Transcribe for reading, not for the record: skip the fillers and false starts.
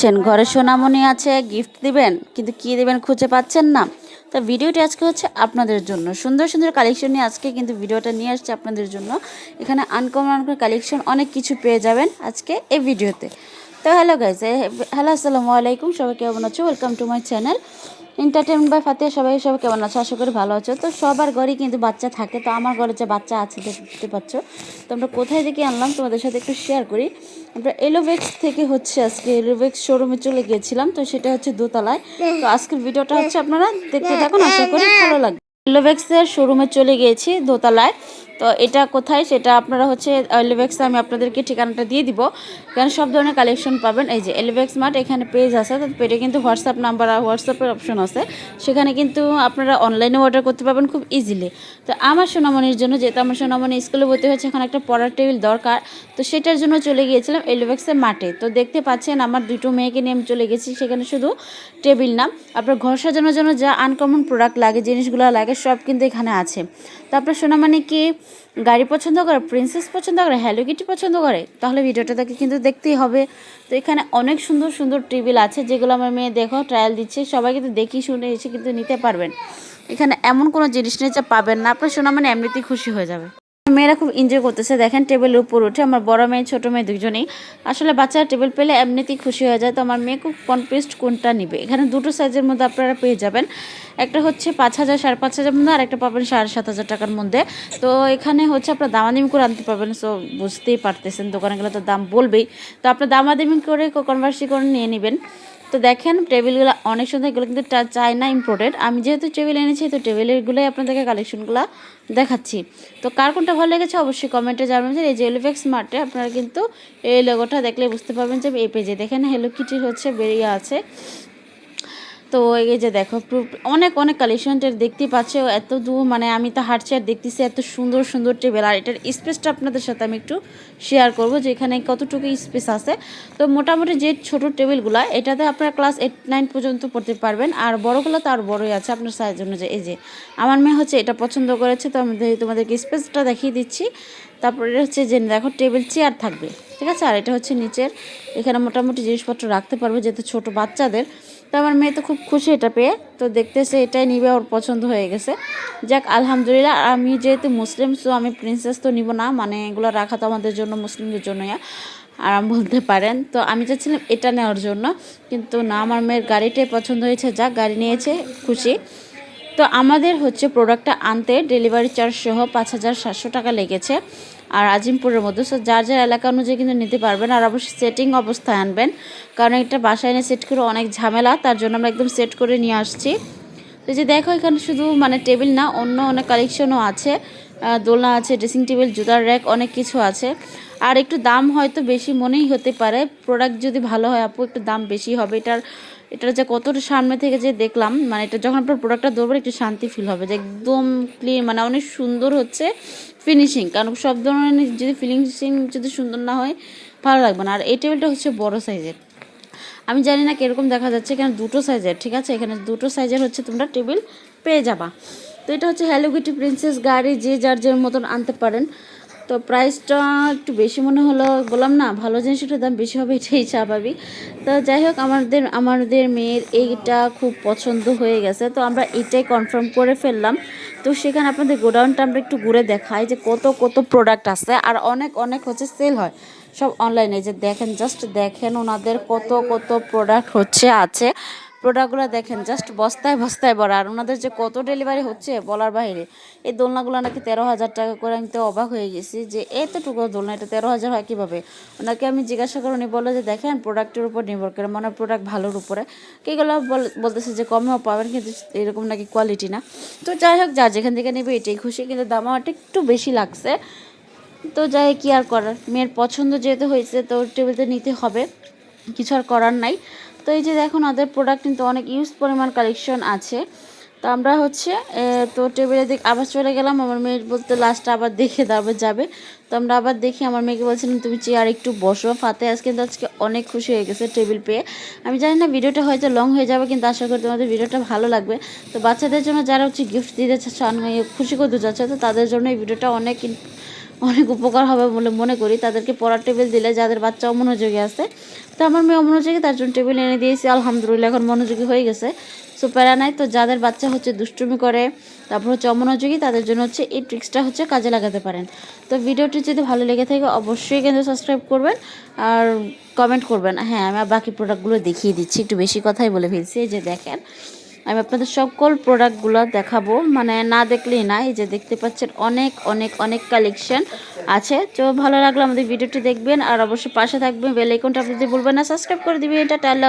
ভাবছেন ঘরে সোনামণি আছে গিফট দিবেন কিন্তু কি দিবেন খুঁজে পাচ্ছেন না। তো ভিডিওটি আজকে হচ্ছে আপনাদের জন্য সুন্দর সুন্দর কালেকশন নিয়ে আজকে কিন্তু ভিডিওটা নিয়ে আসছে আপনাদের জন্য। এখানে আনকমন কালেকশন অনেক কিছু পেয়ে যাবেন আজকে এই ভিডিওতে। তো হ্যালো গাইজ, হ্যালো আসসালামু আলাইকুম, সবাই কেমন আছো? Welcome to my channel entertainment by Fatiya. সবাই কেমন আছো? আশা করি ভালো আছো। তো সবার ঘরেই কিন্তু বাচ্চা থাকে, তো আমার ঘরে যে বাচ্চা আছে দেখতে পাচ্ছ। তো আমরা কোথায় থেকে আনলাম তোমাদের সাথে একটু শেয়ার করি। আমরা এলোভেক্স থেকে হচ্ছে আজকে এলোভেক্স শোরুমে চলে গিয়েছিলাম, তো সেটা হচ্ছে দোতলায়। তো আজকের ভিডিওটা হচ্ছে আপনারা দেখতে থাকুন, আশা করি ভালো লাগবে। এলোভেক্সের শোরুমে চলে গিয়েছি দোতলায়। তো এটা কোথায় সেটা আপনারা হচ্ছে এলোভেক্সে আমি আপনাদেরকে ঠিকানাটা দিয়ে দিব, কারণ সব ধরনের কালেকশন পাবেন। এই যে এলোভেক্স মার্ট, এখানে পেজ আছে, তো পেজে কিন্তু হোয়াটসঅ্যাপ নাম্বার আর হোয়াটসঅ্যাপের অপশন আছে। সেখানে কিন্তু আপনারা অনলাইনে অর্ডার করতে পারবেন খুব ইজিলি। তো আমার সোনামণির জন্য, যেহেতু আমার সোনামণি স্কুলে ভর্তি হয়েছে, এখন একটা পড়ার টেবিল দরকার, তো সেটার জন্য চলে গিয়েছিলাম এলোভেক্সের মাঠে। তো দেখতে পাচ্ছেন আমার দুটো মেয়েকে নিয়ে আমি চলে গেছি সেখানে। শুধু টেবিল না, আপনার ঘর সাজানোর জন্য যা আনকমন প্রোডাক্ট লাগে, জিনিসগুলো লাগে, সব কিন্তু এখানে আছে। তো আপনার সোনামণি কি গাড়ি পছন্দ করে, প্রিন্সেস পছন্দ করে, হ্যালো কিটি পছন্দ করে, তাহলে ভিডিওটা দেখে কিন্তু দেখতেই হবে। তো এখানে অনেক সুন্দর সুন্দর টেবিল আছে, যেগুলো আমার মেয়ে দেখো ট্রায়াল দিচ্ছে। সবাই কিন্তু দেখি শুনে এসে কিন্তু নিতে পারবেন। এখানে এমন কোনো জিনিস নেই যা পাবেন না, আপনার সোনামণি এমনিতেই খুশি হয়ে যাবে। মেয়েরা খুব এনজয় করতেছে, দেখেন টেবিলের উপর উঠে। আমার বড় মেয়ে ছোটো মেয়ে দুজনেই আসলে বাচ্চারা টেবিল পেলে এমনিতেই খুশি হয়ে যায়। তো আমার মেয়ে খুব কনফিউজড কোনটা নিবে। এখানে দুটো সাইজের মধ্যে আপনারা পেয়ে যাবেন, একটা হচ্ছে 5,000 5,500 মধ্যে, আর একটা পাবেন 7,500 টাকার মধ্যে। তো এখানে হচ্ছে আপনার দামাদামি করে আনতে পারবেন। সো বুঝতেই পারতেছেন দোকানে গেলে তো দাম বলবেই, তো আপনার দামাদামি করে কনভার্সি করে নিয়ে নেবেন। তো দেখেন টেবিলগুলো অনেক সুন্দর, এগুলো কিন্তু চায়না ইম্পোর্টেড। আমি যেহেতু টেবিল এনেছি, তো টেবিলেরগুলোই আপনাদেরকে কালেকশনগুলো দেখাচ্ছি। তো কার কোনটা ভালো লেগেছে অবশ্যই কমেন্টে জানাবেন। এই যে এলিফেক্স মার্টে আপনারা কিন্তু এই লোগোটা দেখলে বুঝতে পারবেন যে এই পেজে দেখেন হ্যালো কিটির হচ্ছে বেরিয়ে আছে। তো এই যে দেখো অনেক অনেক কালেকশনটা দেখতে পাচ্ছে। এত দূর মানে আমি তো হাঁটছি আর দেখতেছি এত সুন্দর সুন্দর টেবিল। আর এটার স্পেসটা আপনাদের সাথে আমি একটু শেয়ার করব যে এখানে কতটুকু স্পেস আছে। তো মোটামুটি যে ছোট টেবিলগুলো, এটাতে আপনারা ক্লাস 8-9 পর্যন্ত পড়তে পারবেন, আর বড়গুলো তো আর বড়ই আছে আপনার সাইজ অনুযায়ী। এই যে আমার মেয়ে হচ্ছে এটা পছন্দ করেছে, তো আমি তোমাদেরকে স্পেসটা দেখিয়ে দিচ্ছি। তারপরে এটা হচ্ছে যে দেখো টেবিল চেয়ার থাকবে, ঠিক আছে। আর এটা হচ্ছে নিচের, এখানে মোটামুটি জিনিসপত্র রাখতে পারবে যেহেতু ছোট বাচ্চাদের। তো আমার মেয়ে তো খুব খুশি এটা পেয়ে, তো দেখতেছে এটাই নিবে, ওর পছন্দ হয়ে গেছে। যাক আলহামদুলিল্লাহ। আমি যেহেতু মুসলিম, সো আমি প্রিন্সেস তো নিব না, মানে এগুলো রাখা তো আমাদের জন্য মুসলিমদের জন্য আরাম বলতে পারেন। তো আমি চাচ্ছিলাম এটা নেওয়ার জন্য, কিন্তু না, আমার মেয়ের গাড়িটাই পছন্দ হয়েছে। যাক গাড়ি নিয়েছে, খুশি। তো আমাদের হচ্ছে প্রোডাক্টটা আনতে ডেলিভারি চার্জ সহ 5,700 টাকা লেগেছে, আর আজিমপুরের মধ্যে। সো যার যার এলাকা অনুযায়ী কিন্তু নিতে পারবেন, আর অবশ্যই সেটিং অবস্থায় আনবেন, কারণ এটা বাসায় এনে সেট করে অনেক ঝামেলা। তার জন্য আমরা একদম সেট করে নিয়ে আসছি। তো যে দেখো এখানে শুধু মানে টেবিল না, অন্য অনেক কালেকশনও আছে, দোলনা আছে, ড্রেসিং টেবিল, জুতার র্যাক, অনেক কিছু আছে। আর একটু দাম হয়তো বেশি মনেই হতে পারে, প্রোডাক্ট যদি ভালো হয় আপু একটু দাম বেশি হবে। এটার যে কতটা সামনে থেকে যে দেখলাম, মানে এটা যখন আপনার প্রোডাক্টটা ধরবেন একটু শান্তি ফিল হবে যে একদম ক্লিন, মানে অনেক সুন্দর হচ্ছে ফিনিশিং। কারণ সব ধরনের যদি ফিনিশিং যদি সুন্দর না হয় ভালো লাগবে না। আর এই টেবিলটা হচ্ছে বড় সাইজের, আমি জানি না কীরকম দেখা যাচ্ছে, এখানে দুটো সাইজের, ঠিক আছে, এখানে দুটো সাইজের হচ্ছে তোমরা টেবিল পেয়ে যাবা। তো এটা হচ্ছে হ্যালো কিটি প্রিন্সেস গাড়ি, যে যার যার মতন আনতে পারেন। তো প্রাইসটা একটু বেশি মনে হলো, বললাম না ভালো জিনিসটার দাম বেশি হবে, এটাই স্বাভাবিক। তো যাই হোক আমাদের মেয়ের এইটা খুব পছন্দ হয়ে গেছে, তো আমরা এটাই কনফার্ম করে ফেললাম। তো সেখানে আপনাদের গোডাউনটা আমরা একটু ঘুরে দেখাই যে কত কত প্রোডাক্ট আছে, আর অনেক অনেক হচ্ছে সেল হয় সব অনলাইনে। যে দেখেন, জাস্ট দেখেন ওনাদের কত কত প্রোডাক্ট হচ্ছে আছে। প্রোডাক্টগুলো দেখেন জাস্ট বস্তায় বস্তায় ভরা, আর ওনাদের যে কত ডেলিভারি হচ্ছে বলার বাইরে। এই দোলনাগুলো নাকি 13,000 টাকা করে, আমি তো অবাক হয়ে গেছি যে এতটুকু দোলনা এটা 13,000 হয় কীভাবে। ওনাকে আমি জিজ্ঞাসা করে উনি বলে যে দেখেন প্রোডাক্টের উপর নির্ভর করে, মানে প্রোডাক্ট ভালোর উপরে। কীগুলো বলতেছে যে কমেও পাবেন, কিন্তু এরকম নাকি কোয়ালিটি না। তো যাই হোক, যা যেখান থেকে নেবে এটাই খুশি, কিন্তু দাম আমার একটু বেশি লাগছে। তো যাই কি আর করার, মেয়ের পছন্দ যেহেতু হয়েছে তো টেবিলতে নিতে হবে, কিছু আর করার নাই। তো এই যে দেখুন ওদের প্রোডাক্ট কিন্তু অনেক ইউজ পরিমাণ কালেকশন আছে। তো আমরা হচ্ছে তো টেবিলের দিক আবার চলে গেলাম। আমার মেয়ের বলতে লাস্টে আবার দেখে তারপর যাবে। তো আমরা আবার দেখি, আমার মেয়েকে বলছিলাম তুমি চেয়ার একটু বসো। ফাতে কিন্তু আজকে অনেক খুশি হয়ে গেছে টেবিল পেয়ে। আমি জানি না ভিডিওটা হয়তো লং হয়ে যাবে, কিন্তু আশা করি তোমাদের ভিডিওটা ভালো লাগবে। তো বাচ্চাদের জন্য যারা হচ্ছে গিফট দিতে চাচ্ছে, খুশি করতে চাচ্ছে, তো তাদের জন্য এই ভিডিওটা অনেক অনেক উপকার হবে বলে মনে করি। তাদেরকে পড়ার টেবিল দিলে যাদের বাচ্চা অমনোযোগী আছে, তো আমার মেয়ে অমনোযোগী, তার জন্য টেবিল এনে দিয়েছি, আলহামদুলিল্লাহ এখন মনোযোগী হয়ে গেছে। সো প্যারা নাই। তো যাদের বাচ্চা হচ্ছে দুষ্টুমি করে, তারপর হচ্ছে অমনোযোগী, তাদের জন্য হচ্ছে এই ট্রিক্সটা হচ্ছে কাজে লাগাতে পারেন। তো ভিডিওটি যদি ভালো লেগে থাকে অবশ্যই কিন্তু সাবস্ক্রাইব করবেন আর কমেন্ট করবেন। হ্যাঁ, আমি বাকি প্রোডাক্টগুলো দেখিয়ে দিচ্ছি, একটু বেশি কথাই বলে ফেলছি। এই যে দেখেন, আমি আপনাদের সকল প্রোডাক্টগুলো দেখাবো, মানে না দেখলেই না। এই যে দেখতে পাচ্ছেন অনেক অনেক অনেক কালেকশন আছে। তো ভালো লাগলে আমাদের ভিডিওটি দেখবেন আর অবশ্যই পাশে থাকবেন, বেল আইকনটা আপনি বলবেন না, সাবস্ক্রাইব করে দিবেন। এটা টাটা।